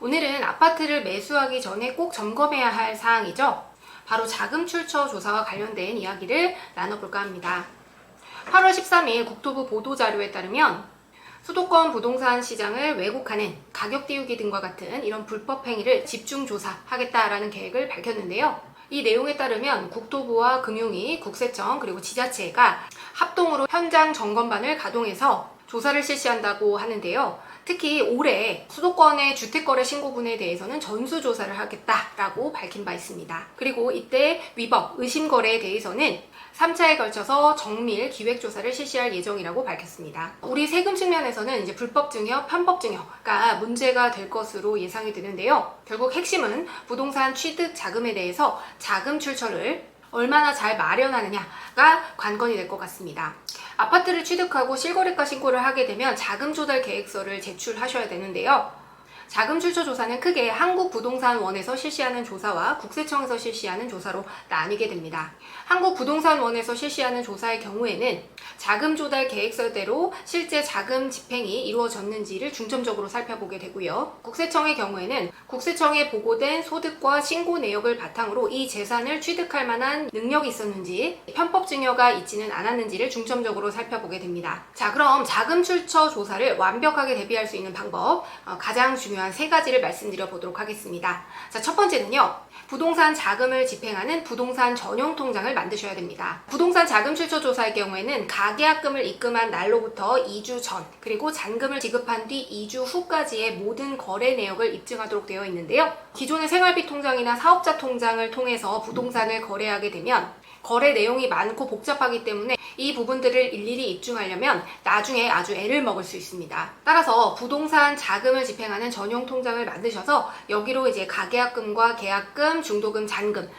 오늘은 아파트를 매수하기 전에 꼭 점검해야 할 사항이죠. 바로 자금 출처 조사와 관련된 이야기를 나눠볼까 합니다. 8월 13일 국토부 보도자료에 따르면 수도권 부동산 시장을 왜곡하는 가격 띄우기 등과 같은 이런 불법 행위를 집중 조사하겠다라는 계획을 밝혔는데요. 이 내용에 따르면 국토부와 금융위, 국세청 그리고 지자체가 합동으로 현장 점검반을 가동해서 조사를 실시한다고 하는데요. 특히 올해 수도권의 주택거래 신고분에 대해서는 전수조사를 하겠다라고 밝힌 바 있습니다. 그리고 이때 위법, 의심거래에 대해서는 3차에 걸쳐서 정밀 기획조사를 실시할 예정이라고 밝혔습니다. 우리 세금 측면에서는 이제 불법 증여, 편법 증여가 문제가 될 것으로 예상이 되는데요. 결국 핵심은 부동산 취득 자금에 대해서 자금 출처를 얼마나 잘 마련하느냐가 관건이 될 것 같습니다. 아파트를 취득하고 실거래가 신고를 하게 되면 자금 조달 계획서를 제출하셔야 되는데요. 자금 출처 조사는 크게 한국부동산원에서 실시하는 조사와 국세청에서 실시하는 조사로 나뉘게 됩니다. 한국부동산원에서 실시하는 조사의 경우에는 자금 조달 계획서대로 실제 자금 집행이 이루어졌는지를 중점적으로 살펴보게 되고요. 국세청의 경우에는 국세청에 보고된 소득과 신고 내역을 바탕으로 이 재산을 취득할 만한 능력이 있었는지, 편법 증여가 있지는 않았는지를 중점적으로 살펴보게 됩니다. 자, 그럼 자금 출처 조사를 완벽하게 대비할 수 있는 방법, 가장 중요한 세 가지를 말씀드려 보도록 하겠습니다. 자, 첫 번째는요. 부동산 자금을 집행하는 부동산 전용 통장을 만드셔야 됩니다. 부동산 자금 출처 조사의 경우에는 가계약금을 입금한 날로부터 2주 전, 그리고 잔금을 지급한 뒤 2주 후까지의 모든 거래 내역을 입증하도록 되어 있는데요. 기존의 생활비 통장이나 사업자 통장을 통해서 부동산을 거래하게 되면 거래 내용이 많고 복잡하기 때문에 이 부분들을 일일이 입증하려면 나중에 아주 애를 먹을 수 있습니다. 따라서 부동산 자금을 집행하는 전용 통장을 만드셔서 여기로 이제 가계약금과 계약금, 중도금, 잔금을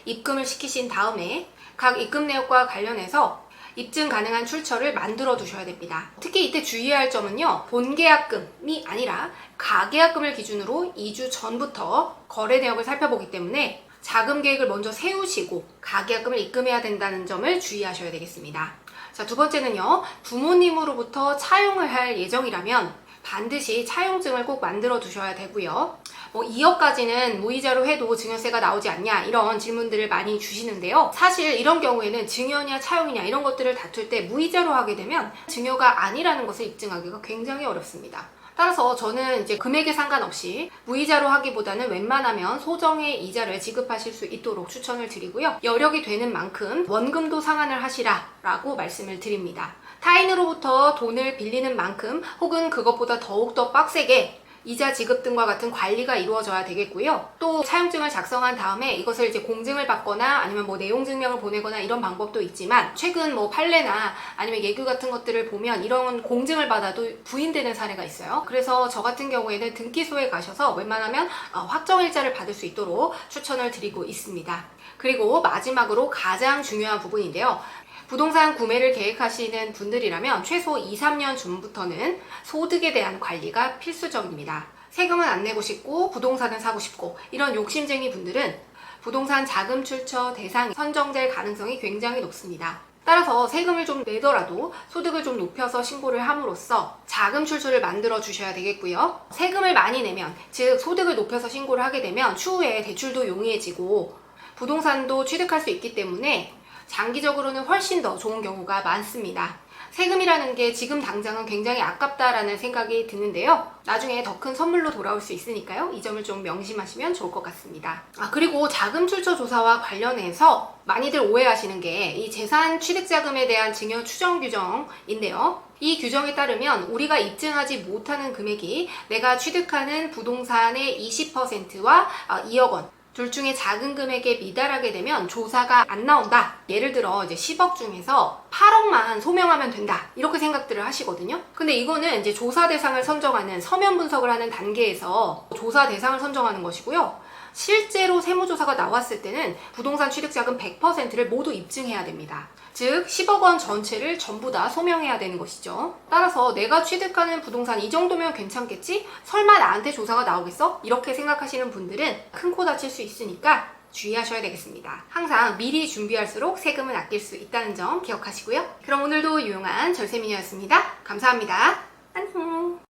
입금을 시키신 다음에 각 입금 내역과 관련해서 입증 가능한 출처를 만들어 두셔야 됩니다. 특히 이때 주의해야 할 점은요. 본계약금이 아니라 가계약금을 기준으로 2주 전부터 거래 내역을 살펴보기 때문에 자금 계획을 먼저 세우시고 가계약금을 입금해야 된다는 점을 주의하셔야 되겠습니다. 자, 두 번째는요. 부모님으로부터 차용을 할 예정이라면 반드시 차용증을 꼭 만들어 두셔야 되고요. 2억까지는 무이자로 해도 증여세가 나오지 않냐 이런 질문들을 많이 주시는데요. 사실 이런 경우에는 증여냐 차용이냐 이런 것들을 다툴 때 무이자로 하게 되면 증여가 아니라는 것을 입증하기가 굉장히 어렵습니다. 따라서 저는 이제 금액에 상관없이 무이자로 하기보다는 웬만하면 소정의 이자를 지급하실 수 있도록 추천을 드리고요. 여력이 되는 만큼 원금도 상환을 하시라라고 말씀을 드립니다. 타인으로부터 돈을 빌리는 만큼 혹은 그것보다 더욱더 빡세게 이자 지급 등과 같은 관리가 이루어져야 되겠고요. 또 차용증을 작성한 다음에 이것을 이제 공증을 받거나 아니면 내용 증명을 보내거나 이런 방법도 있지만 최근 판례나 아니면 예규 같은 것들을 보면 이런 공증을 받아도 부인되는 사례가 있어요. 그래서 저 같은 경우에는 등기소에 가셔서 웬만하면 확정일자를 받을 수 있도록 추천을 드리고 있습니다. 그리고 마지막으로 가장 중요한 부분인데요. 부동산 구매를 계획하시는 분들이라면 최소 2-3년 전부터는 소득에 대한 관리가 필수적입니다. 세금은 안 내고 싶고 부동산은 사고 싶고 이런 욕심쟁이 분들은 부동산 자금 출처 대상이 선정될 가능성이 굉장히 높습니다. 따라서 세금을 좀 내더라도 소득을 좀 높여서 신고를 함으로써 자금 출처를 만들어 주셔야 되겠고요. 세금을 많이 내면, 즉 소득을 높여서 신고를 하게 되면 추후에 대출도 용이해지고 부동산도 취득할 수 있기 때문에 장기적으로는 훨씬 더 좋은 경우가 많습니다. 세금이라는 게 지금 당장은 굉장히 아깝다라는 생각이 드는데요. 나중에 더 큰 선물로 돌아올 수 있으니까요. 이 점을 좀 명심하시면 좋을 것 같습니다. 그리고 자금 출처 조사와 관련해서 많이들 오해하시는 게 이 재산 취득자금에 대한 증여 추정 규정인데요. 이 규정에 따르면 우리가 입증하지 못하는 금액이 내가 취득하는 부동산의 20%와 2억 원 둘 중에 작은 금액에 미달하게 되면 조사가 안 나온다. 예를 들어 이제 10억 중에서 8억만 소명하면 된다. 이렇게 생각들을 하시거든요. 근데 이거는 이제 조사 대상을 선정하는 서면 분석을 하는 단계에서 조사 대상을 선정하는 것이고요. 실제로 세무조사가 나왔을 때는 부동산 취득자금 100%를 모두 입증해야 됩니다. 즉 10억 원 전체를 전부 다 소명해야 되는 것이죠. 따라서 내가 취득하는 부동산 이 정도면 괜찮겠지? 설마 나한테 조사가 나오겠어? 이렇게 생각하시는 분들은 큰 코 다칠 수 있으니까 주의하셔야 되겠습니다. 항상 미리 준비할수록 세금을 아낄 수 있다는 점 기억하시고요. 그럼 오늘도 유용한 절세미녀였습니다. 감사합니다. 안녕.